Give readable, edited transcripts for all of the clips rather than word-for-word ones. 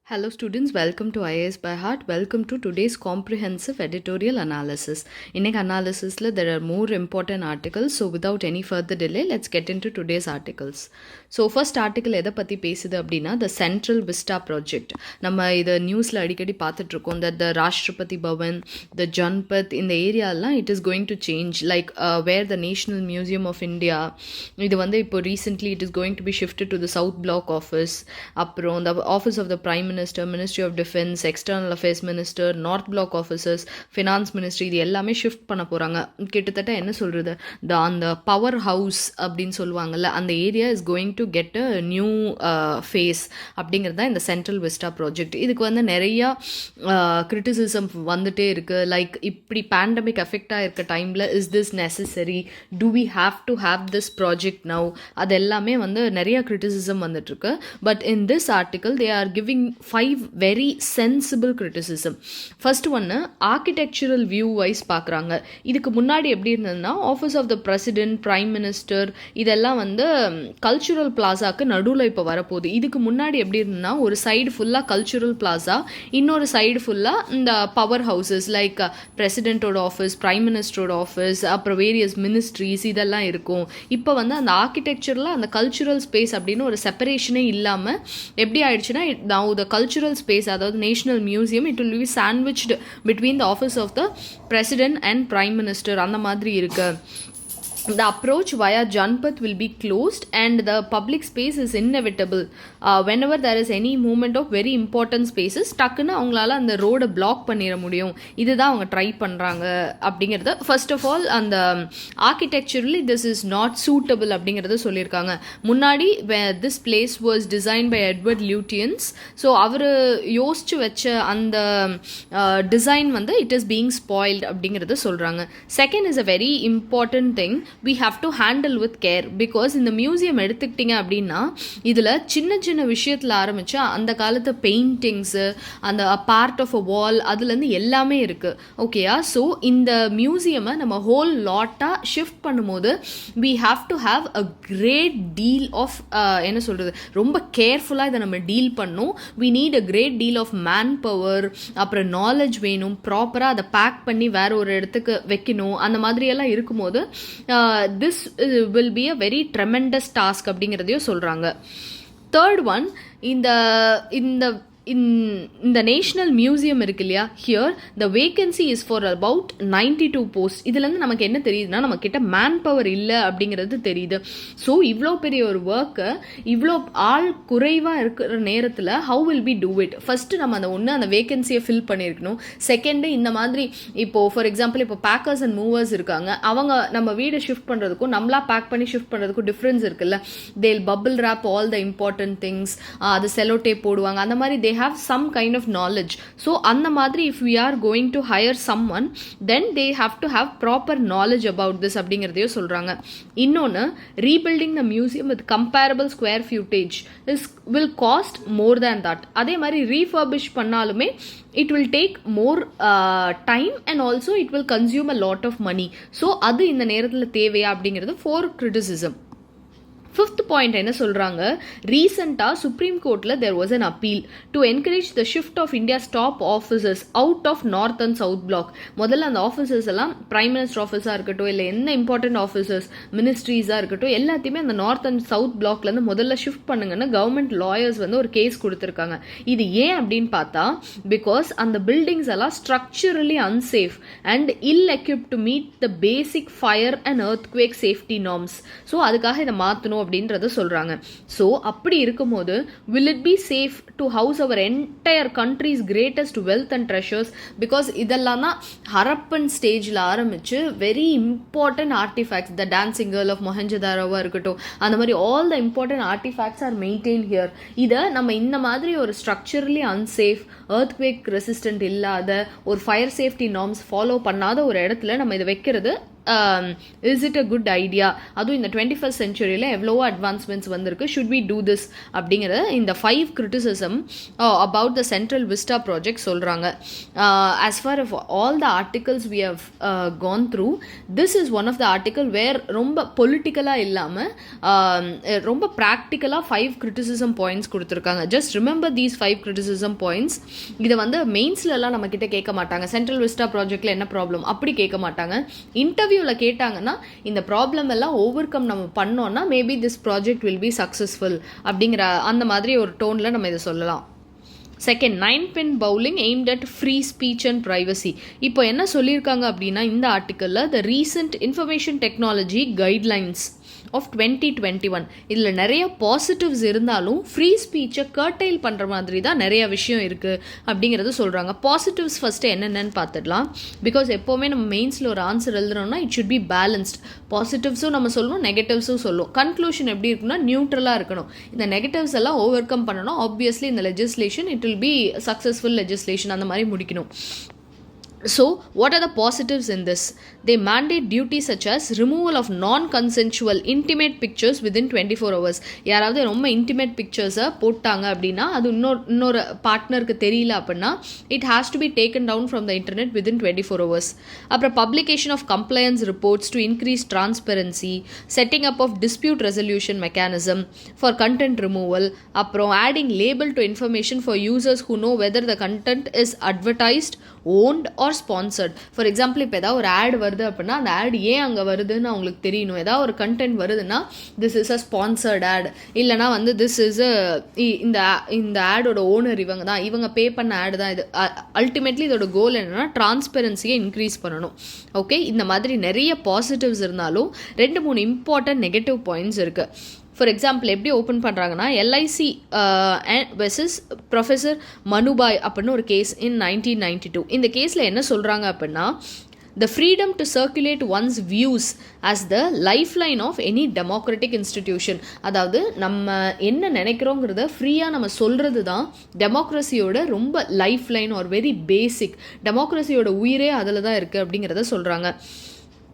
Hello students, welcome to IAS by Heart. Welcome to today's comprehensive editorial analysis. இன்னைக்கு analysisல there are more important articles. So without any further delay, let's get into today's articles. So first article எதை பற்றி பேசுது அப்படின்னா the Central Vista Project. நம்ம இதை நியூஸில் அடிக்கடி பார்த்துட்ருக்கோம் that the Rashtrapati Bhavan, the Janpath இந்த ஏரியாலாம் it is going to change like where the National Museum of India இது வந்து இப்போ recently it is going to be shifted to the South Block office. அப்புறம் the office of the Prime Minister, Ministry of Defense, External Affairs Minister, North Block officers, Finance Ministry இது எல்லாமே shift பண்ண போகிறாங்க. கிட்டத்தட்ட என்ன சொல்கிறது அந்த பவர் ஹவுஸ் அப்படின்னு சொல்லுவாங்கல்ல அந்த area is going to get a new face அப்படிங்கிறது தான் இந்த சென்ட்ரல் விஸ்டா ப்ராஜெக்ட். இதுக்கு வந்து நிறையா கிரிட்டிசிசம் வந்துட்டே இருக்குது. லைக் இப்படி பேண்டமிக் அஃபெக்டாக இருக்க டைமில் is this necessary, do we have to have this project now, அது எல்லாமே வந்து நிறையா கிரிட்டிசிசம் வந்துட்டுருக்கு. But in this article they are giving 5 very sensible criticism. First ஒன்று ஆர்கிடெக்சரல் வியூ வைஸ் பார்க்குறாங்க. இதுக்கு முன்னாடி எப்படி இருந்ததுன்னா office of the president, prime minister இதெல்லாம் வந்து கல்ச்சுரல் பிளாசாக்கு நடுவில் இப்போ வரப்போகுது. இதுக்கு முன்னாடி எப்படி இருந்ததுன்னா ஒரு சைடு ஃபுல்லாக கல்ச்சுரல் பிளாசா, இன்னொரு சைடு ஃபுல்லாக இந்த பவர் ஹவுசஸ் லைக் பிரசிடென்ட்டோட ஆஃபீஸ், பிரைம் மினிஸ்டரோட ஆஃபீஸ், அப்புறம் வேரியஸ் மினிஸ்ட்ரிஸ் இதெல்லாம் இருக்கும். இப்போ வந்து அந்த ஆர்கிடெக்சரில் அந்த கல்ச்சுரல் ஸ்பேஸ் அப்படின்னு ஒரு செப்பரேஷனே இல்லாமல் எப்படி ஆயிடுச்சுன்னா now the cultural space அதாவது national museum it will be sandwiched between the office of the president and prime minister அந்த மாதிரி இருக்கு. The approach via Janpath will be closed and the public space is inevitable. Whenever there is any movement of very important spaces, டக்குன்னு அவங்களால அந்த ரோடை black பண்ணிட முடியும். இதுதான் அவங்க ட்ரை பண்ணுறாங்க அப்படிங்கிறத ஃபர்ஸ்ட் ஆஃப் ஆல் அந்த architecturally this is not suitable அப்படிங்கிறத சொல்லியிருக்காங்க. முன்னாடி this place was design by Edward Lutyens. So அவர் யோசிச்சு வச்ச அந்த டிசைன் வந்து இட் இஸ் பீயிங் ஸ்பாயில்ட் அப்படிங்கிறத சொல்கிறாங்க. Second is a very important thing we have to handle with care because இந்த மியூசியம் எடுத்துக்கிட்டிங்க அப்படின்னா இதில் சின்ன சின்ன விஷயத்தில் ஆரம்பித்து அந்த காலத்து பெயிண்டிங்ஸு, அந்த பார்ட் ஆஃப் அ வால் அதுலேருந்து எல்லாமே இருக்குது. ஓகேயா? ஸோ இந்த மியூசியமை நம்ம ஹோல் லாட்டாக ஷிஃப்ட் பண்ணும்போது we have to have a great deal of என்ன சொல்கிறது ரொம்ப கேர்ஃபுல்லாக இதை நம்ம டீல் பண்ணணும். we need a great deal of man power, அப்புறம் நாலேஜ் வேணும், ப்ராப்பராக அதை பேக் பண்ணி வேற ஒரு இடத்துக்கு வைக்கணும். அந்த மாதிரியெல்லாம் இருக்கும்போது this will be a very tremendous task அப்படிங்கிறதையும் சொல்கிறாங்க. தேர்ட் ஒன் இந்த நேஷனல் மியூசியம் இருக்கு இல்லையா, here the vacancy is for about 92 post. இதுலேருந்து நமக்கு என்ன தெரியுதுன்னா நம்ம கிட்ட மேன் பவர் இல்லை அப்படிங்கிறது தெரியுது. ஸோ இவ்வளோ பெரிய ஒரு ஒர்க்கை இவ்வளோ ஆள் குறைவாக இருக்கிற நேரத்தில் how will be do it? First நம்ம அந்த வேகன்சியை ஃபில் பண்ணியிருக்கணும். செகண்டு இந்த மாதிரி இப்போது ஃபார் எக்ஸாம்பிள் இப்போ பேக்கர்ஸ் அண்ட் மூவர்ஸ் இருக்காங்க, அவங்க நம்ம வீடு ஷிஃப்ட் பண்ணுறதுக்கும் நம்மளா பேக் பண்ணி ஷிஃப்ட் பண்ணுறதுக்கும் டிஃப்ரென்ஸ் இருக்குல்ல. They'll bubble wrap all the important things, அது செலோ டேப் போடுவாங்க, அந்த மாதிரி they have some kind of knowledge. So அந்த மாதிரி if we are going to hire someone then they have to have proper knowledge about this அப்படிங்கிறதையும் சொல்கிறாங்க. இன்னொன்று rebuilding the museum with comparable square footage will cost more than that. அதே மாதிரி refurbish பண்ணாலுமே it will take more time and also it will consume a lot of money. So அது இந்த நேரத்தில் தேவையா அப்படிங்கிறது for criticism. ஃபிஃப்த் பாயிண்ட் என்ன சொல்கிறாங்க, ரீசெண்டாக சுப்ரீம் கோர்ட்டில் there was an appeal to encourage the shift of India's top officers out of North and South Block. முதல்ல அந்த ஆஃபீஸர்ஸ் எல்லாம் பிரைம் மினிஸ்டர் ஆஃபீஸாக இருக்கட்டும், இல்லை என்ன இம்பார்ட்டன்ட் ஆஃபீஸர்ஸ் மினிஸ்ட்ரிஸாக இருக்கட்டும், எல்லாத்தையுமே அந்த நார்த் அண்ட் சவுத் பிளாக்லேருந்து முதல்ல ஷிஃப்ட் பண்ணுங்கன்னு கவர்மெண்ட் லாயர்ஸ் வந்து ஒரு கேஸ் கொடுத்துருக்காங்க. இது ஏன் அப்படின்னு பார்த்தா பிகாஸ் அந்த பில்டிங்ஸ் எல்லாம் structurally unsafe and ill equipped to meet the basic fire and earthquake safety norms. So அதுக்காக இதை மாற்றணும் அப்படின்றத சொல்றாங்க. ஸோ அப்படி இருக்கும்போது will it be safe to house our entire country's greatest wealth and treasures? Because இதெல்லாம் தான் ஹரப்பன் ஸ்டேஜில் ஆரம்பிச்சு very important artifacts, the dancing girl of மொஹஞ்சதாரோவாக இருக்கட்டும், அந்த மாதிரி all the important artifacts are maintain here. இதை நம்ம இந்த மாதிரி ஒரு ஸ்ட்ரக்சரலி அன்சேஃப், எர்த்குவேக் ரெசிஸ்டன்ட் இல்லாத, ஒரு ஃபயர் சேஃப்டி நார்ம்ஸ் ஃபாலோ பண்ணாத ஒரு இடத்துல நம்ம இதை வைக்கிறது is it a good idea, அதுவும் இந்த 21st சென்ச்சுரியில் எவ்வளவோ அட்வான்ஸ்மெண்ட்ஸ் வந்திருக்கு, ஷுட் வி டூ திஸ் அப்படிங்கிற இந்த 5 criticism about the central Vista project சொல்கிறாங்க. as far as all the articles we have gone through, this is one of the article where ரொம்ப பொலிட்டிக்கலாக இல்லாமல் ரொம்ப ப்ராக்டிக்கலாக 5 criticism points கொடுத்துருக்காங்க. Just remember these 5 criticism points. இதை வந்து மெயின்ஸ்லலாம் நம்ம கிட்ட கேட்க மாட்டாங்க. சென்ட்ரல் விஸ்டா ப்ராஜெக்டில் என்ன ப்ராப்ளம் அப்படி கேட்க மாட்டாங்க. இன்டர்வியூவில் கேட்டாங்கன்னா இந்த ப்ராப்ளம் எல்லாம் ஓவர் கம் நம்ம பண்ணோன்னா maybe this project will be successful அப்படிங்கிற அந்த மாதிரி ஒரு டோனில் நம்ம இதை சொல்லலாம். Second, 9-pin bowling aimed at free speech and privacy. இப்போ என்ன சொல்லியிருக்காங்க அப்படின்னா இந்த ஆர்டிக்கலில் the recent information technology guidelines of 2021 இதில் நிறைய பாசிட்டிவ்ஸ் இருந்தாலும் ஃப்ரீ ஸ்பீச்சை கர்டைல் பண்ணுற மாதிரி தான் நிறைய விஷயம் இருக்குது அப்படிங்கிறது சொல்கிறாங்க. பாசிட்டிவ்ஸ் ஃபஸ்ட்டு என்னென்னு பார்த்துடலாம். பிகாஸ் எப்போவுமே நம்ம மெயின்ஸில் ஒரு ஆன்சர் எழுதுறோம்னா இட் ஷுட் பி பேலன்ஸ்ட். பாசிட்டிவ்ஸும் நம்ம சொல்லணும், நெகட்டிவ்ஸும் சொல்லணும். கன்க்ளூஷன் எப்படி இருக்குன்னா நியூட்ரலாக இருக்கணும். இந்த நெகட்டிவ்ஸ் எல்லாம் ஓவர் கம் பண்ணணும். ஆப்வியஸ்லி இந்த legislation it will be successful legislation அந்த மாதிரி முடிக்கணும். So, what are the positives in this? They mandate duties such as removal of non-consensual intimate pictures within 24 hours. யாராவது ரொம்ப இன்டிமேட் பிக்சர்ஸை போட்டாங்க அப்படின்னா அது இன்னொரு பார்ட்னருக்கு தெரியல அப்படின்னா it has to be taken down from the internet within 24 hours. அப்புறம் publication of compliance reports to increase transparency, setting up of dispute resolution mechanism for content removal, அப்புறம் adding label to information for users who know whether the content is advertised, owned or sponsored. For example இப்போ ஏதாவது ஒரு add வருது அப்படின்னா அந்த add ஏன் அங்கே வருதுன்னு அவங்களுக்கு தெரியணும். ஏதாவது ஒரு கண்டென்ட் வருதுன்னா this is a sponsored ad, இல்லைனா வந்து திஸ் இஸ் இந்த ஆடோட ஓனர் இவங்க தான், இவங்க பே பண்ண ஆடு தான் இது. அல்டிமேட்லி இதோட கோல் என்னென்னா டிரான்ஸ்பெரன்சியை இன்க்ரீஸ் பண்ணணும். ஓகே, இந்த மாதிரி நிறைய பாசிட்டிவ்ஸ் இருந்தாலும் 2-3 இம்பார்ட்டன்ட் நெகட்டிவ் பாயிண்ட்ஸ் இருக்குது. ஃபார் எக்ஸாம்பிள் எப்படி ஓப்பன் பண்ணுறாங்கன்னா எல்ஐசி வெர்சஸ் ப்ரொஃபஸர் மனுபாய் அப்படின்னு ஒரு கேஸ் இன் 1992. இந்த கேஸில் என்ன சொல்கிறாங்க அப்படின்னா the freedom to circulate one's views as the lifeline of any democratic institution. அதாவது நம்ம என்ன நினைக்கிறோங்கிறத ஃப்ரீயாக நம்ம சொல்கிறது தான் டெமோக்ரஸியோட ரொம்ப லைஃப்லைன் ஆர் வெரி பேசிக். டெமோக்ரஸியோட உயிரே அதில் தான் இருக்குது அப்படிங்கிறத சொல்கிறாங்க.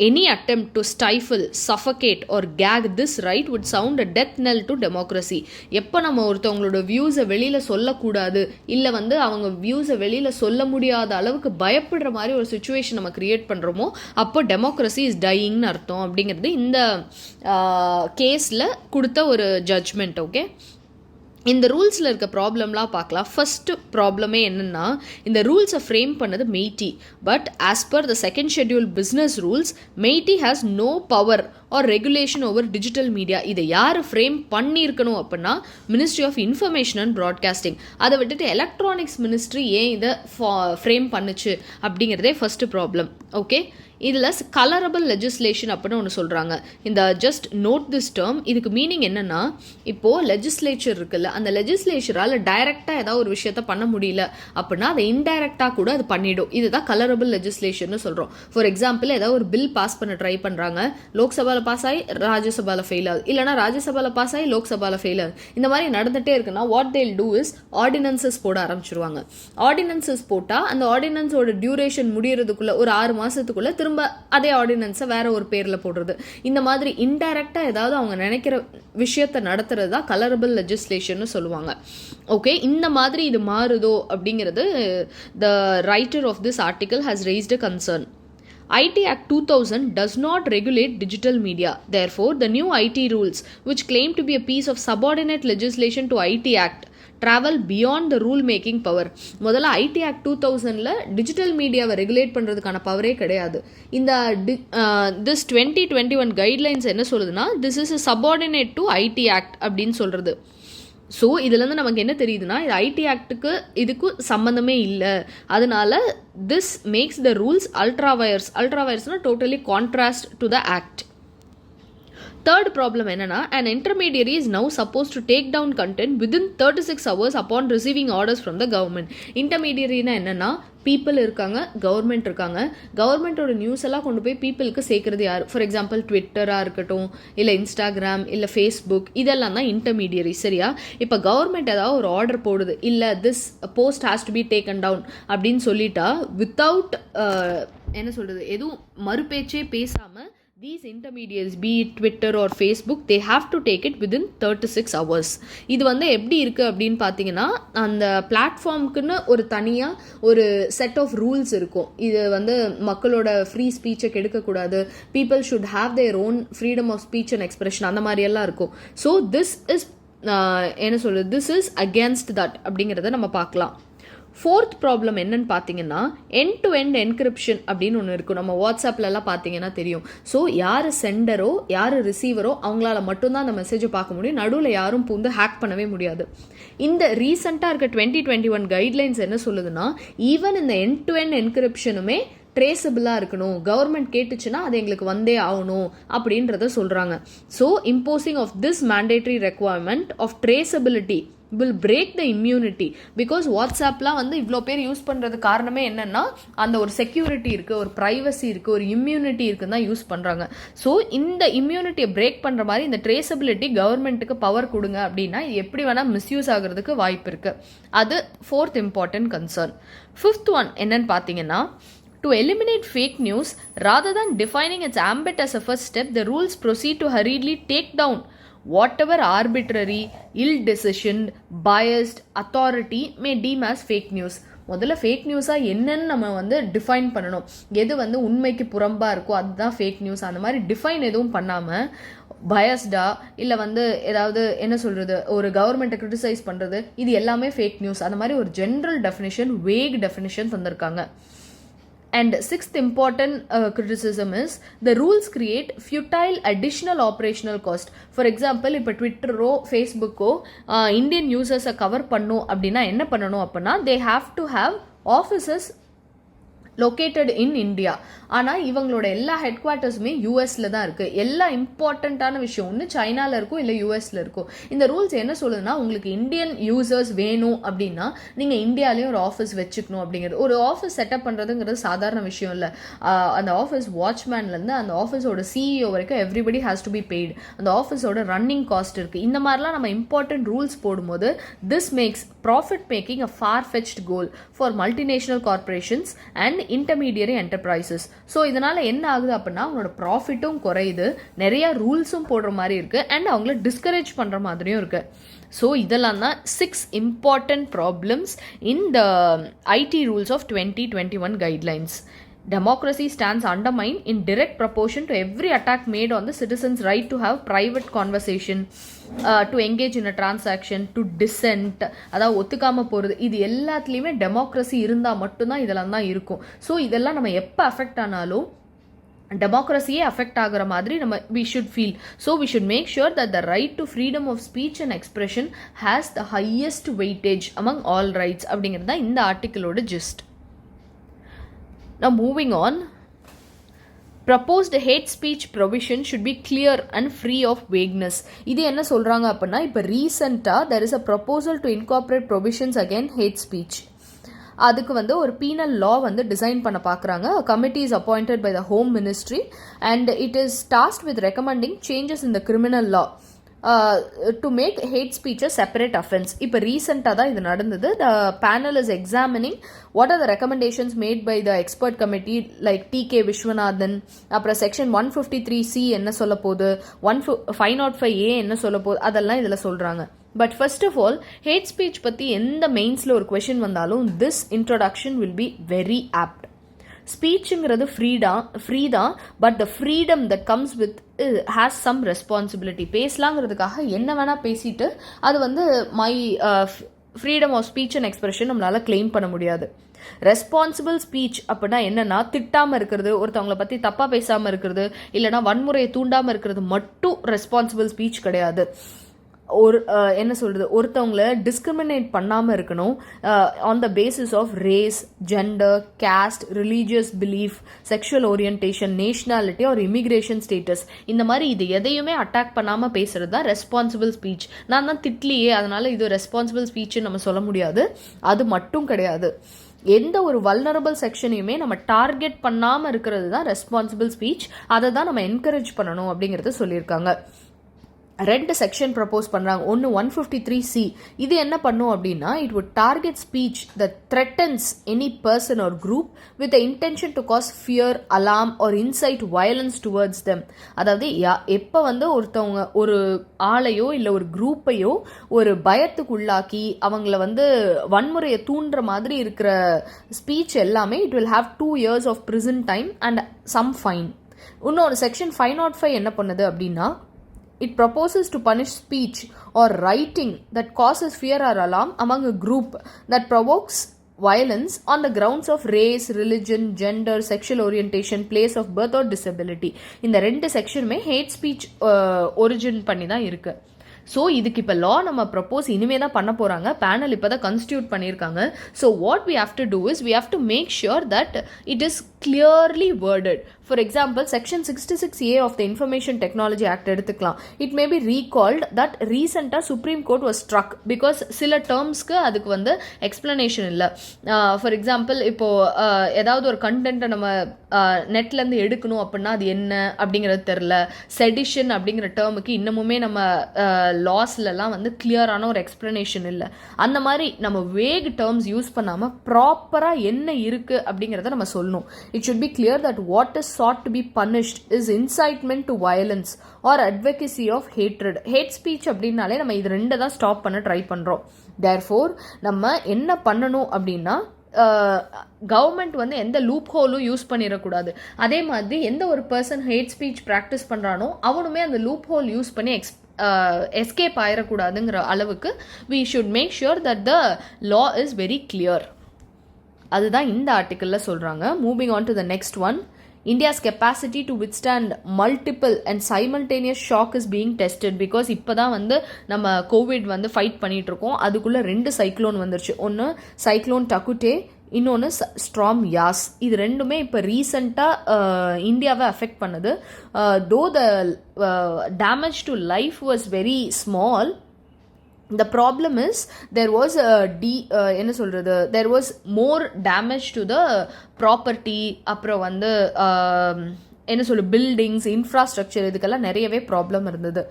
Any attempt to stifle, suffocate or gag this right would sound a death knell to democracy. எப்போ நம்ம ஒருத்தவங்களோட வியூஸை வெளியில் சொல்லக்கூடாது, இல்லை வந்து அவங்க வியூஸை வெளியில் சொல்ல முடியாத அளவுக்கு பயப்படுற மாதிரி ஒரு சுச்சுவேஷன் நம்ம க்ரியேட் பண்ணுறோமோ அப்போ டெமோக்ரஸி இஸ் டையிங்னு அர்த்தம் அப்படிங்கிறது இந்த கேஸில் கொடுத்த ஒரு ஜட்ஜ்மெண்ட். ஓகே, இந்த ரூல்ஸில் இருக்க ப்ராப்ளம்லாம் பார்க்கலாம். ஃபஸ்ட்டு ப்ராப்ளமே என்னென்னா இந்த ரூல்ஸை ஃப்ரேம் பண்ணது MeitY. But as per the second schedule business rules MeitY has no power or regulation over digital media. இதை யார் ஃப்ரேம் பண்ணியிருக்கணும் அப்படின்னா Ministry of Information and Broadcasting. அதை விட்டுட்டு எலக்ட்ரானிக்ஸ் மினிஸ்ட்ரி ஏன் இதை ஃப்ரேம் பண்ணுச்சு அப்படிங்கிறதே ஃபஸ்ட்டு ப்ராப்ளம். ஓகே, இதில் கலரபிள் லெஜிஸ்லேஷன் அப்படின்னு ஒன்று சொல்கிறாங்க. இந்த ஜஸ்ட் நோட் திஸ் டேர்ம், இதுக்கு மீனிங் என்னென்னா இப்போது லெஜிஸ்லேச்சர் இருக்குல்ல, அந்த லெஜிஸ்லேச்சரால் டைரெக்டாக ஏதாவது ஒரு விஷயத்த பண்ண முடியல அப்படின்னா அதை இன்டைரக்டாக கூட அது பண்ணிடும். இதுதான் கலரபிள் லெஜிஸ்லேஷன் சொல்கிறோம். ஃபார் எக்ஸாம்பிள் ஏதாவது ஒரு பில் பாஸ் பண்ண ட்ரை பண்ணுறாங்க, லோக்சபாவில் பாஸ் ஆகி ராஜ்யசபாவில் ஃபெயில் ஆகுது, இல்லைனா ராஜ்யசபாவில் பாஸ் ஆகி லோக்சபாவில் ஃபெயில் ஆகுது. இந்த மாதிரி நடந்துகிட்டே இருக்குன்னா வாட் தேல் டூ இஸ் ஆர்டினன்சஸ் போட ஆரம்பிச்சிருவாங்க. ஆர்டினன்சஸ் போட்டால் அந்த ஆர்டினன்ஸோட டியூரேஷன் முடியறதுக்குள்ளே ஒரு 6 மாதத்துக்குள்ளே திரும்ப அதே ஆர்டினன்ஸை வேற ஒரு பேரில் போடுறது. இந்த மாதிரி இன்டைரக்டாக ஏதாவது அவங்க நினைக்கிற விஷயத்தை நடத்துறது தான் கலரபிள் லெஜிஸ்லேஷன் சொல்லுவாங்க. ஓகே, இந்த மாதிரி இது மாறுதோ அப்படிங்கிறது the writer of this article has raised a concern. IT Act 2000 does not regulate digital media. Therefore, the new IT rules, which claim to be a piece of subordinate legislation to IT Act, travel beyond the rule making power. முதல்ல IT Act 2000ல digital மீடியாவை regulate பண்ணுறதுக்கான பவரே கிடையாது. இந்த this 2021 guidelines என்ன சொல்லுதுன்னா this is a subordinate to IT Act அப்படின்னு சொல்கிறது. So இதுலேருந்து நமக்கு என்ன தெரியுதுன்னா இது ஐடி ஆக்டுக்கு இதுக்கும் சம்மந்தமே இல்லை. அதனால திஸ் மேக்ஸ் த ரூல்ஸ் அல்ட்ராவயர்ஸ்னால் totally contrast to the act. Third problem என்னன்னா an intermediary is now supposed to take down content within 36 hours upon receiving orders from the government. இன்டர்மீடியரினா என்னன்னா பீப்புள் இருக்காங்க, கவர்மெண்ட் இருக்காங்க. கவர்மெண்ட்டோட நியூஸ் எல்லாம் கொண்டு போய் பீப்புளுக்கு சேர்க்கறது யார்? ஃபார் எக்ஸாம்பிள் ட்விட்டராக இருக்கட்டும், இல்லை இன்ஸ்டாகிராம், இல்லை ஃபேஸ்புக், இதெல்லாம் தான் இன்டர்மீடியரி. சரியா? இப்போ கவர்மெண்ட் ஏதாவது ஒரு ஆர்டர் போடுது, இல்லை this post has to be taken down அப்படின்னு சொல்லிட்டா வித்தவுட் என்ன சொல்கிறது, எதுவும் மறுபேச்சே பேசாமல் these intermediaries, be it Twitter or Facebook, they have to take it within 36 hours. இது வந்து எப்படி இருக்குது அப்படின்னு பார்த்தீங்கன்னா, அந்த பிளாட்ஃபார்முக்குன்னு ஒரு தனியாக ஒரு செட் ஆஃப் ரூல்ஸ் இருக்கும். இது வந்து மக்களோட ஃப்ரீ ஸ்பீச்சை கெடுக்கக்கூடாது, people should have their own freedom of speech and expression, அந்த மாதிரியெல்லாம் இருக்கும். ஸோ திஸ் இஸ் என்ன சொல்கிறது, திஸ் இஸ் அகேன்ஸ்ட் தட் அப்படிங்கிறத நம்ம பார்க்கலாம். ஃபோர்த் ப்ராப்ளம் என்னன்னு பார்த்தீங்கன்னா, எண்ட் டு எண்ட் என்கிரிப்ஷன் அப்படின்னு ஒன்று இருக்கும். நம்ம வாட்ஸ்அப்லலாம் பார்த்தீங்கன்னா தெரியும். ஸோ யார் சென்டரோ யார் ரிசீவரோ அவங்களால மட்டும்தான் அந்த மெசேஜை பார்க்க முடியும். நடுவில் யாரும் பூந்து ஹேக் பண்ணவே முடியாது. இந்த ரீசெண்டாக இருக்க 2021 கைட்லைன்ஸ் என்ன சொல்லுதுன்னா, ஈவன் இந்த எண்ட் டு எண்ட் என்கிரிப்ஷனுமே ட்ரேசபிளாக இருக்கணும், கவர்மெண்ட் கேட்டுச்சுன்னா அது எங்களுக்கு வந்தே ஆகணும் அப்படின்றத சொல்கிறாங்க. So imposing of this mandatory requirement of traceability will break the immunity, because வாட்ஸ்அப்லாம் வந்து இவ்வளோ பேர் யூஸ் பண்ணுறது காரணமே என்னென்னா, அந்த ஒரு செக்யூரிட்டி இருக்குது, ஒரு ப்ரைவசி இருக்குது, ஒரு இம்யூனிட்டி இருக்குன்னு தான் யூஸ் பண்ணுறாங்க. ஸோ இந்த இம்யூனிட்டியை பிரேக் பண்ணுற மாதிரி இந்த ட்ரேசபிலிட்டி கவர்மெண்ட்டுக்கு பவர் கொடுங்க அப்படின்னா இது எப்படி வேணால் மிஸ்யூஸ் ஆகிறதுக்கு வாய்ப்பு இருக்குது. அது fourth important concern. Fifth one என்னன்னு பார்த்தீங்கன்னா, to eliminate fake news, rather than defining its ambit as a first step, the rules proceed to hurriedly take down whatever arbitrary, ill-decisioned, biased authority may deem as fake news. முதல்ல fake நியூஸாக என்னன்னு நம்ம வந்து define பண்ணணும். எது வந்து உண்மைக்கு புறம்பாக இருக்கோ அதுதான் ஃபேக் நியூஸ். அந்த மாதிரி டிஃபைன் எதுவும் பண்ணாமல் பயஸ்டா இல்லை வந்து ஏதாவது என்ன சொல்கிறது, ஒரு கவர்மெண்ட்டை கிரிட்டிசைஸ் பண்ணுறது, இது எல்லாமே ஃபேக் நியூஸ். அந்த மாதிரி ஒரு ஜென்ரல் டெஃபினிஷன், வேக் டெஃபினிஷன் தந்திருக்காங்க. And sixth important criticism is the rules create futile additional operational cost. For example, இப்போ ட்விட்டரோ ஃபேஸ்புக்கோ இந்தியன் யூசர்ஸை கவர் பண்ணும் அப்படின்னா என்ன பண்ணணும் அப்படின்னா, they have to have offices located in India. ஆனால் இவங்களோட எல்லா ஹெட் குவார்ட்டர்ஸுமே யூஎஸில் தான் இருக்குது. எல்லா இம்பார்ட்டண்ட்டான விஷயம் ஒன்று சைனாவில் இருக்கும் இல்லை யூஎஸில் இருக்கும். இந்த ரூல்ஸ் என்ன சொல்லுதுன்னா, உங்களுக்கு இந்தியன் யூசர்ஸ் வேணும் அப்படின்னா நீங்கள் இந்தியாலேயும் ஒரு ஆஃபீஸ் வச்சுக்கணும் அப்படிங்கிறது. ஒரு ஆஃபீஸ் செட்டப் பண்ணுறதுங்கிறது சாதாரண விஷயம் இல்லை. அந்த ஆஃபீஸ் வாட்ச்மேன்லேருந்து அந்த ஆஃபீஸோட சிஇஓ வரைக்கும் everybody has to B paid. அந்த ஆஃபீஸோட ரன்னிங் காஸ்ட் இருக்குது. இந்த மாதிரிலாம் நம்ம இம்பார்ட்டன்ட் ரூல்ஸ் போடும்போது this maths profit making a for fetched goal for multinational corporations and intermediary enterprises. So இதனால் என்ன ஆகுது அப்படின்னா, அவங்களோட ப்ராஃபிட்டும் குறையுது, நிறையா ரூல்ஸும் போடுற மாதிரி இருக்குது, அண்ட் அவங்கள டிஸ்கரேஜ் பண்ணுற மாதிரியும் இருக்குது. ஸோ இதெல்லாம் தான் 6 important problems in the IT rules of 2021 guidelines. Democracy stands undermined in direct proportion to every attack made on the citizens' right to have private conversation, to engage in a transaction, to dissent, அதாவது ஒத்துக்காமல் போகிறது. இது எல்லாத்துலேயுமே democracy இருந்தால் மட்டும்தான் இதெல்லாம் தான் இருக்கும். So இதெல்லாம் நம்ம எப்போ அஃபெக்ட் ஆனாலும் டெமோக்ரஸியே அஃபெக்ட் ஆகிற மாதிரி நம்ம we should feel. So we should make sure that the right to freedom of speech and expression has the highest weightage among all rights அப்படிங்கிறது தான் இந்த ஆர்டிக்கிளோட gist. Now moving on, proposed hate speech provision should be clear and free of vagueness. இது என்ன சொல்கிறாங்க அப்படின்னா, இப்போ ரீசெண்டாக there is a proposal to incorporate provisions against hate speech. அதுக்கு வந்து ஒரு பீனல் லா வந்து டிசைன் பண்ண பார்க்குறாங்க. Committee is appointed by the home ministry and it is tasked with recommending changes in the criminal law to make hate speech a separate offense. இப்போ ரீசெண்டாக தான் இது நடந்தது. The panel is examining what are the recommendations made by the expert committee like TK Vishwanathan. அப்புறம் section 153C என்ன சொல்ல போகுது, 505A என்ன சொல்ல போகுது, அதெல்லாம் இதில் சொல்கிறாங்க. But first of all hate speech பற்றி எந்த மெயின்ஸில் ஒரு கொஷின் வந்தாலும் this introduction will be very apt. ஸ்பீச்சுங்கிறது ஃப்ரீ தான், but the freedom that comes with has some responsibility. பேசலாங்கிறதுக்காக என்ன வேணால் பேசிட்டு அது வந்து my freedom of speech and expression நம்மளால் கிளைம் பண்ண முடியாது. ரெஸ்பான்சிபிள் ஸ்பீச் அப்படின்னா என்னன்னா, திட்டாமல் இருக்கிறது, ஒருத்தவங்களை பற்றி தப்பாக பேசாமல் இருக்கிறது, இல்லைனா வன்முறையை தூண்டாமல் இருக்கிறது மட்டும் ரெஸ்பான்சிபிள் ஸ்பீச் கிடையாது. ஒரு என்ன சொல்கிறது, ஒருத்தவங்களை டிஸ்கிரிமினேட் பண்ணாமல் இருக்கணும் on the basis of race, gender, caste, religious belief, sexual orientation, nationality or immigration status, இந்த மாதிரி இது எதையுமே அட்டாக் பண்ணாமல் பேசுகிறது தான் ரெஸ்பான்சிபிள் ஸ்பீச். நான் தான் திட்லியே அதனால் இது ரெஸ்பான்சிபிள் ஸ்பீச்சுன்னு நம்ம சொல்ல முடியாது. அது மட்டும் கிடையாது, எந்த ஒரு வல்னரபிள் செக்ஷனையுமே நம்ம டார்கெட் பண்ணாமல் இருக்கிறது தான் ரெஸ்பான்சிபிள் ஸ்பீச். அதை தான் நம்ம என்கரேஜ் பண்ணணும் அப்படிங்கிறத சொல்லியிருக்காங்க. ரெண்டு செக்ஷன் ப்ரப்போஸ் பண்ணுறாங்க. ஒன்று 153C. இது என்ன பண்ணும் அப்படின்னா, it would target speech that threatens any person or group with the intention to cause fear, alarm or incite violence towards them. அதாவது எப்போ வந்து ஒருத்தவங்க ஒரு ஆளையோ இல்லை ஒரு குரூப்பையோ ஒரு பயத்துக்கு உள்ளாக்கி அவங்கள வந்து வன்முறையை தூண்டுற மாதிரி இருக்கிற ஸ்பீச் எல்லாமே it will have 2 years of prison time and some fine. இன்னொரு செக்ஷன் 505 என்ன பண்ணுது அப்படின்னா, it proposes to punish speech or writing that causes fear or alarm among a group that provokes violence on the grounds of race, religion, gender, sexual orientation, place of birth or disability. இந்த ரெண்டு செக்ஷனுமே hate speech origin பண்ணி தான் இருக்கு. So இதுக்கு இப்போ லா நம்ம propose இனிமே தான் பண்ண போகிறாங்க. பேனல் இப்போ தான் கன்ஸ்டியூட் பண்ணியிருக்காங்க. So what we have to do is we have to make sure that it is clearly worded. For example, section 66A of the Information Technology Act எடுத்துக்கலாம். It may be recalled that recent Supreme Court was struck because சில டேர்ம்ஸ்க்கு அதுக்கு வந்து explanation இல்லை. For example, இப்போ ஏதாவது ஒரு கண்டென்ட்டை நம்ம நெட்லேருந்து எடுக்கணும் அப்படின்னா அது என்ன அப்படிங்கிறது தெரில. செடிஷன் அப்படிங்கிற டேர்முக்கு இன்னமுமே நம்ம லாஸ்லலாம் வந்து கிளியரான ஒரு எக்ஸ்பிளனேஷன் இல்லை. அந்த மாதிரி நம்ம வேக் டேர்ம்ஸ் யூஸ் பண்ணாமல் ப்ராப்பராக என்ன இருக்குது அப்படிங்கிறத நம்ம சொல்லணும். It should be clear that what is sought to be punished is incitement to violence or advocacy of hatred. Hate speech அப்படின்னாலே நம்ம இது ரெண்டு தான் ஸ்டாப் பண்ண ட்ரை பண்ணுறோம். Therefore நம்ம என்ன பண்ணணும் அப்படின்னா, கவர்மெண்ட் வந்து எந்த லூப் ஹோலும் யூஸ் பண்ணிடக்கூடாது. அதே மாதிரி எந்த ஒரு பர்சன் ஹேட் ஸ்பீச் ப்ராக்டிஸ் பண்ணுறானோ அவனுமே அந்த லூப் ஹோல் யூஸ் பண்ணி எஸ்கேப் ஆயிடக்கூடாதுங்கிற அளவுக்கு we should make sure that the law is very clear. அதுதான் இந்த ஆர்டிக்கிளில் சொல்கிறாங்க. Moving on to the next one. India's capacity to withstand multiple and simultaneous shock is being tested because இப்போ தான் வந்து நம்ம Covid வந்து ஃபைட் பண்ணிட்டு இருக்கோம். அதுக்குள்ளே 2 சைக்ளோன் வந்துருச்சு. ஒன்று சைக்ளோன் டகுட்டே, இன்னொன்று ஸ்ட்ராம் யாஸ். இது ரெண்டுமே இப்போ ரீசண்டாக இந்தியாவை அஃபெக்ட் பண்ணுது. தோ the damage to life was very small. The problem is there was there was more damage to the property. அப்புறம் வந்து பில்டிங்ஸ், இன்ஃப்ராஸ்ட்ரக்சர், இதுக்கெல்லாம் நிறையவே ப்ராப்ளம் இருந்தது.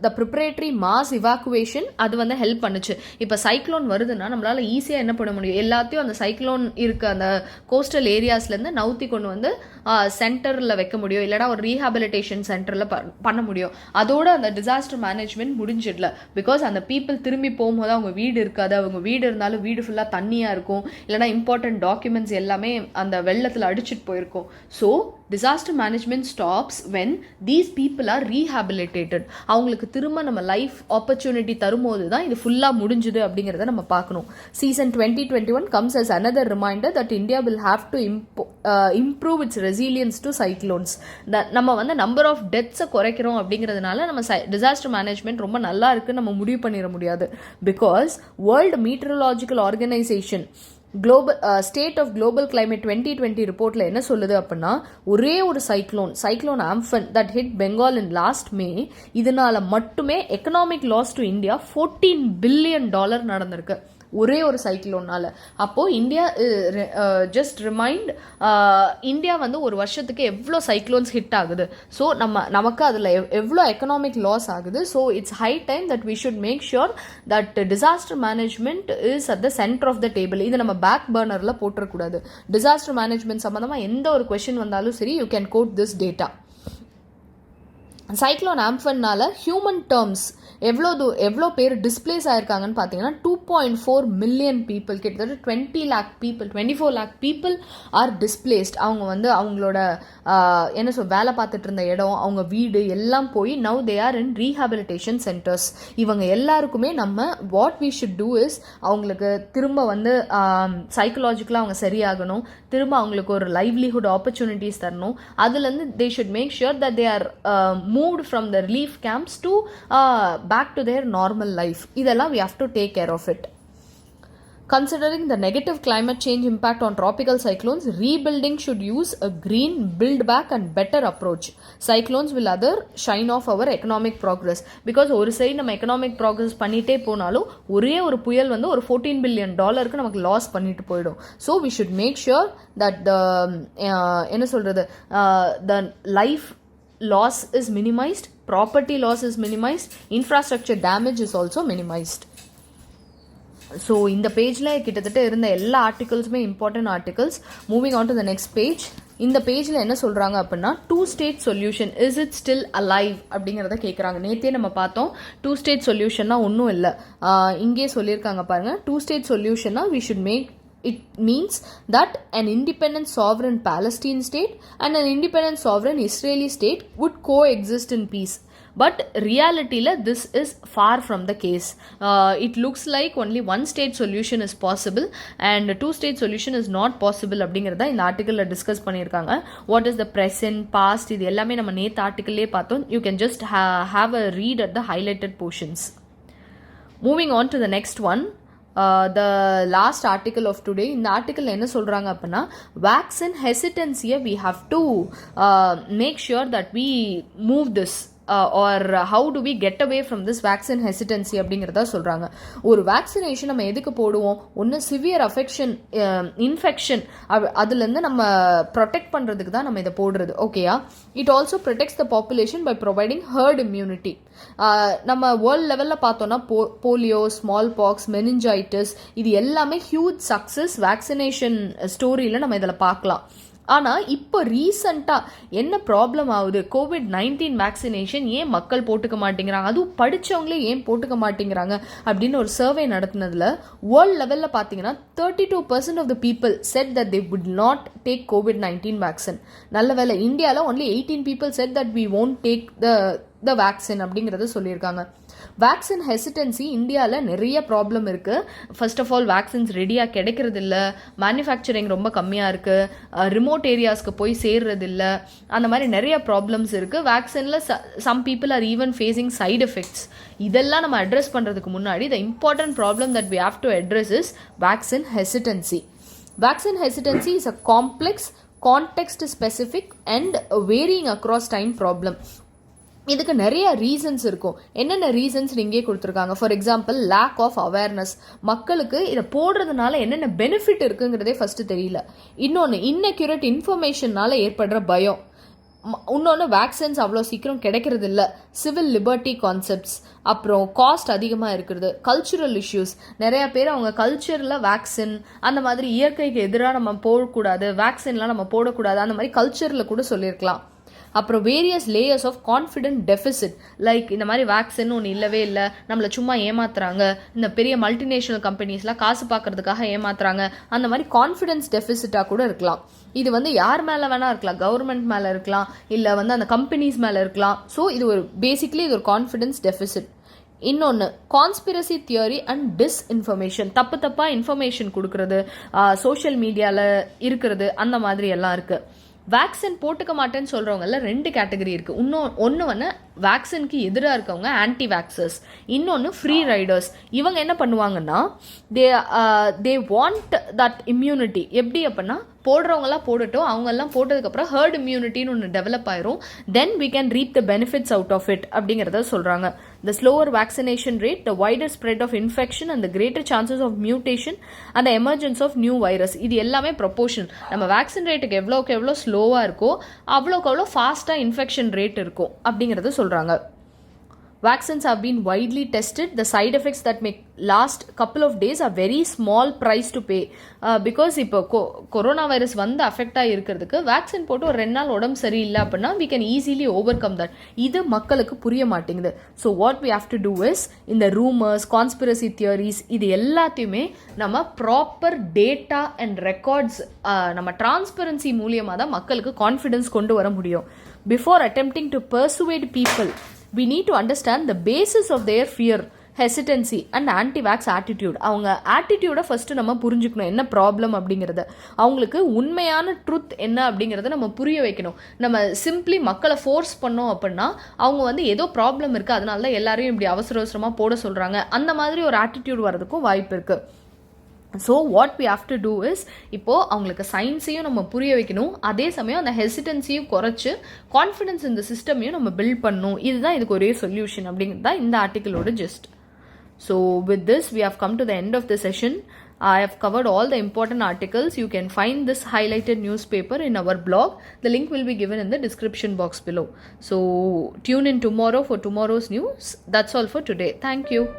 த ப்ரிப்பரேட்டரி மாஸ் இவாக்குவேஷன் அது வந்து ஹெல்ப் பண்ணுச்சு. இப்போ சைக்ளோன் வருதுன்னா நம்மளால் ஈஸியாக என்ன பண்ண முடியும், எல்லாத்தையும் அந்த சைக்ளோன் இருக்க அந்த கோஸ்டல் ஏரியாஸ்லேருந்து நவுத்தி கொண்டு வந்து சென்டரில் வைக்க முடியும், இல்லைனா ஒரு ரீஹாபிலிட்டேஷன் சென்டரில் பண்ண முடியும். அதோட அந்த டிசாஸ்டர் மேனேஜ்மெண்ட் முடிஞ்சிடல. பிகாஸ் அந்த பீப்புள் திரும்பி போகும்போது அவங்க வீடு இருக்காது. அவங்க வீடு இருந்தாலும் வீடு ஃபுல்லாக தண்ணியாக இருக்கும், இல்லைனா இம்பார்ட்டன்ட் டாக்குமெண்ட்ஸ் எல்லாமே அந்த வெள்ளத்தில் அடிச்சுட்டு போயிருக்கும். So disaster management stops when these people are rehabilitated. அவங்களுக்கு திரும்ப நம்ம லைஃப் ஆப்பர்ச்சுனிட்டி தரும்போது தான் இது ஃபுல்லாக முடிஞ்சுது அப்படிங்கிறத நம்ம பார்க்கணும். Season 2021 comes as another reminder that India will have to improve its resilience to cyclones. நம்ம வந்து நம்பர் ஆஃப் டெத்ஸை குறைக்கிறோம் அப்படிங்கிறதுனால நம்ம டிசாஸ்டர் மேனேஜ்மெண்ட் ரொம்ப நல்லா இருக்குன்னு நம்ம முடிவு பண்ணிட முடியாது. Because world meteorological organization state of global climate 2020 ரிப்போர்ட்ல என்ன சொல்லுது அப்படின்னா, ஒரே ஒரு cyclone Amphan that hit Bengal in last May, இதனால மட்டுமே economic loss to India $14 billion நடந்திருக்கு. ஒரே ஒரு சைக்ளோனால. அப்போது இந்தியா ஜஸ்ட் ரிமைண்ட், இந்தியா வந்து ஒரு வருஷத்துக்கு எவ்வளோ சைக்ளோன்ஸ் ஹிட் ஆகுது. ஸோ நமக்கு அதில் எவ்வளோ எக்கனாமிக் லாஸ் ஆகுது. So it's high time that we should make sure that disaster management is at the centre of the table. இது நம்ம பேக் பர்னரில் போட்டுறக்கூடாது. டிசாஸ்டர் மேனேஜ்மெண்ட் சம்மந்தமாக எந்த ஒரு கொஸ்டின் வந்தாலும் சரி, you can quote this data. Cyclone ஆம்ஃபன்னால ஹியூமன் டேர்ம்ஸ் எவ்வளோ பேர் டிஸ்பிளேஸ் ஆயிருக்காங்கன்னு பார்த்தீங்கன்னா 2.4 மில்லியன் பீப்புள், கிட்டத்தட்ட 24 lakh பீப்புள் ஆர் டிஸ்பிளேஸ்ட். அவங்க வந்து அவங்களோட வேலை பார்த்துட்டு இருந்த இடம், அவங்க வீடு எல்லாம் போய் now they are in rehabilitation centres. இவங்க எல்லாருக்குமே நம்ம what we should do is, அவங்களுக்கு திரும்ப வந்து சைக்கலாஜிக்கலாக அவங்க சரியாகணும், திரும்ப அவங்களுக்கு ஒரு லைவ்லிஹுட் ஆப்பர்ச்சுனிட்டிஸ் தரணும். அதுலேருந்து they should make sure that they are moved from the relief camps to back to their normal life. இதெல்லாம் we have to take care of it. Considering the negative climate change impact on tropical cyclones, rebuilding should use a green build back and better approach. Cyclones will other shine off our economic progress. Because ஒரு side நம்ம economic progress பண்ணிட்டே போனாலும் ஒரே ஒரு புயல் வந்து ஒரு $14 billion நமக்கு லாஸ் பண்ணிட்டு போயிடும். So we should make sure that the life loss is minimized, property loss is minimized, infrastructure damage is also minimized. So இந்த பேஜில் கிட்டத்தட்ட இருந்த எல்லா ஆர்டிகல்ஸுமே important articles. Moving on to the next page. இந்த பேஜில் என்ன சொல்கிறாங்க அப்படின்னா, 2-state solution is it still alive அப்படிங்கிறத கேட்குறாங்க. நேற்றே நம்ம பார்த்தோம் 2-state சொல்யூஷன்னா ஒன்றும் இல்லை, இங்கே சொல்லியிருக்காங்க பாருங்கள். 2-state சொல்யூஷன்னா we should make it means that an independent sovereign Palestine state and an independent sovereign Israeli state would coexist in peace. But reality this is far from the case. It looks like only one state solution is possible and 2-state solution is not possible அப்படிங்கிறத இந்த ஆர்டிக்கலில் discuss பண்ணியிருக்காங்க. What is the present, past, இது எல்லாமே நம்ம நேற்று ஆர்டிக்கல்லே பார்த்தோம். You can just have a read at the highlighted portions. Moving on to the next one, the last article of today. இந்த ஆர்டிக்கல் என்ன சொல்கிறாங்க அப்படின்னா, vaccine hesitancy we have to make sure that we move this or how do we get away from this vaccine hesitancy அப்படிங்கிறத சொல்கிறாங்க. ஒரு vaccination நம்ம எதுக்கு போடுவோம்? ஒன்று சிவியர் இன்ஃபெக்ஷன் அதுலேருந்து நம்ம ப்ரொடெக்ட் பண்ணுறதுக்கு தான் நம்ம இதை போடுறது, ஓகேயா? It also protects the population by providing herd immunity. நம்ம வேர்ல்ட் லெவலில் பார்த்தோன்னா போலியோ, ஸ்மால் பாக்ஸ், மெனிஞ்சைட்டிஸ், இது எல்லாமே ஹியூஜ் சக்ஸஸ் வேக்சினேஷன் ஸ்டோரியில் நம்ம இதில் பார்க்கலாம். ஆனால் இப்போ ரீசண்டாக என்ன ப்ராப்ளம் ஆகுது, COVID-19 வேக்சினேஷன் ஏன் மக்கள் போட்டுக்க மாட்டேங்கிறாங்க, அதுவும் படித்தவங்களே ஏன் போட்டுக்க மாட்டேங்கிறாங்க அப்படின்னு ஒரு சர்வே நடத்தினதில் வேர்ல்ட் லெவலில் பார்த்தீங்கன்னா 32% of the people said that they would not take COVID-19 vaccine. நல்ல வேலை இந்தியாவில் only 18 people said that we won't take the vaccine அப்படிங்கிறத சொல்லியிருக்காங்க. வேக்சின் ஹெசிடன்சி இந்தியாவில் நிறைய ப்ராப்ளம் இருக்குது. ஃபர்ஸ்ட் ஆஃப் ஆல் வேக்சின்ஸ் ரெடியாக கிடைக்கிறது இல்லை, மேனுஃபேக்சரிங் ரொம்ப கம்மியாக இருக்குது, ரிமோட் ஏரியாஸ்க்கு போய் சேர்றது இல்லை, அந்த மாதிரி நிறைய ப்ராப்ளம்ஸ் இருக்குது. வேக்சினில் some people are even facing side effects. இதெல்லாம் நம்ம அட்ரஸ் பண்ணுறதுக்கு முன்னாடி the important problem that we have to address is vaccine hesitancy. Vaccine hesitancy is a complex, context-specific and varying across time problem. இதுக்கு நிறைய reasons இருக்கும். என்னென்ன reasons இங்கே கொடுத்துருக்காங்க. For example, lack of awareness. மக்களுக்கு இதை போடுறதுனால என்னென்ன பெனிஃபிட் இருக்குங்கிறதே ஃபஸ்ட்டு தெரியல. இன்னொன்று, இன்அக்யூரேட் இன்ஃபர்மேஷன்னால ஏற்படுற பயம். இன்னொன்று, வேக்சின்ஸ் அவ்வளோ சீக்கிரம் கிடைக்கிறது இல்லை, சிவில் லிபர்ட்டி கான்செப்ட்ஸ், அப்புறம் காஸ்ட் அதிகமாக இருக்கிறது, கல்ச்சுரல் இஷ்யூஸ். நிறையா பேர் அவங்க கல்ச்சரில் வேக்சின் அந்த மாதிரி இயற்கைக்கு எதிராக நம்ம போடக்கூடாது, வேக்சின்லாம் நம்ம போடக்கூடாது, அந்த மாதிரி கல்ச்சரில் கூட சொல்லியிருக்கலாம். அப்புறம் various layers of confident deficit, like இந்த மாதிரி வேக்சின் ஒன்று இல்லவே இல்லை, நம்மளை சும்மா ஏமாத்துறாங்க, இந்த பெரிய மல்டிநேஷனல் கம்பெனிஸ்லாம் காசு பார்க்கறதுக்காக ஏமாத்துறாங்க, அந்த மாதிரி கான்ஃபிடென்ஸ் டெஃபிசிட்டாக கூட இருக்கலாம். இது யார் மேலே வேணா இருக்கலாம், கவர்மெண்ட் மேலே இருக்கலாம், இல்லை அந்த கம்பெனிஸ் மேலே இருக்கலாம். ஸோ இது ஒரு பேசிக்லி இது ஒரு கான்ஃபிடென்ஸ் டெஃபிசிட். இன்னொன்று, கான்ஸ்பிரசி தியரி அண்ட் டிஸ்இன்ஃபர்மேஷன், தப்பாக இன்ஃபர்மேஷன் கொடுக்கறது, சோஷியல் மீடியாவில் இருக்கிறது, அந்த மாதிரி எல்லாம் இருக்குது. வேக்சின் போட்டுக்க மாட்டேன்னு சொல்கிறவங்கள 2 கேட்டகரி இருக்குது. ஒன்று வேக்சினுக்கு எதிராக இருக்கவங்க ஆன்டி வேக்சர்ஸ், இன்னொன்று ஃப்ரீ ரைடர்ஸ். இவங்க என்ன பண்ணுவாங்கன்னா, தே வாண்ட் தட் இம்யூனிட்டி. எப்படி அப்படின்னா, போடுறவங்களாம் போடட்டும், அவங்கெல்லாம் போட்டதுக்கப்புறம் ஹர்ட் இம்யூனிட்டின்னு ஒன்று டெவலப் ஆயிரும், then we can reap the benefits out of it அப்படிங்கிறத சொல்கிறாங்க. The slower vaccination rate, the wider spread of infection and the greater chances of mutation and emergence of new virus. இது எல்லாமே proportion. நம்ம vaccine ரேட்டுக்கு எவ்வளோக்கு எவ்வளோ ஸ்லோவாக இருக்கோ அவ்வளோக்கு அவ்வளோ ஃபாஸ்ட்டாக இன்ஃபெக்ஷன் ரேட் இருக்கும் அப்படிங்கிறத சொல்கிறாங்க. Vaccines have been widely tested. The side effects that may last couple of days are very small price to pay. Because இப்போ கொரோனா வைரஸ் அஃபெக்ட் ஆகி இருக்கிறதுக்கு வேக்சின் போட்டு ஒரு 2 நாள் உடம்பு சரியில்லை அப்படின்னா we can easily overcome that. இது மக்களுக்கு புரிய மாட்டேங்குது. So what we have to do is, இந்த ரூமர்ஸ், கான்ஸ்பிரசி தியரிஸ், இது எல்லாத்தையுமே நம்ம ப்ராப்பர் டேட்டா அண்ட் ரெக்கார்ட்ஸ், நம்ம டிரான்ஸ்பரன்சி மூலியமாக தான் மக்களுக்கு கான்ஃபிடன்ஸ் கொண்டு வர முடியும். Before attempting to persuade people, we need to understand the basis of their fear, hesitancy and anti-vax attitude. அவங்க ஆட்டிடியூடை ஃபஸ்ட்டு நம்ம புரிஞ்சுக்கணும், என்ன ப்ராப்ளம் அப்படிங்கிறத, அவங்களுக்கு உண்மையான ட்ருத் என்ன அப்படிங்கிறத நம்ம புரிய வைக்கணும். நம்ம சிம்பிளி மக்களை ஃபோர்ஸ் பண்ணோம் அப்படின்னா அவங்க ஏதோ ப்ராப்ளம் இருக்குது, அதனால தான் எல்லாரையும் இப்படி அவசரமாக போட சொல்கிறாங்க, அந்த மாதிரி ஒரு ஆட்டிடியூட் வர்றதுக்கும் வாய்ப்பு இருக்குது. So what we have to do is, இப்போது அவங்களுக்கு சயின்ஸையும் நம்ம புரிய வைக்கணும், அதே சமயம் அந்த ஹெசிடன்சியும் குறைச்சி கான்ஃபிடன்ஸ் இந்த சிஸ்டமையும் நம்ம பில்ட் பண்ணணும். இதுதான் இதுக்கு ஒரே சொல்யூஷன் அப்படிங்கிறது தான் இந்த ஆர்டிக்கிளோட just. So with this, we have come to the end of the session. I have covered all the important articles. You can find this highlighted newspaper in our blog. The link will be given in the description box below. So tune in tomorrow for tomorrow's news. That's all for today. Thank you.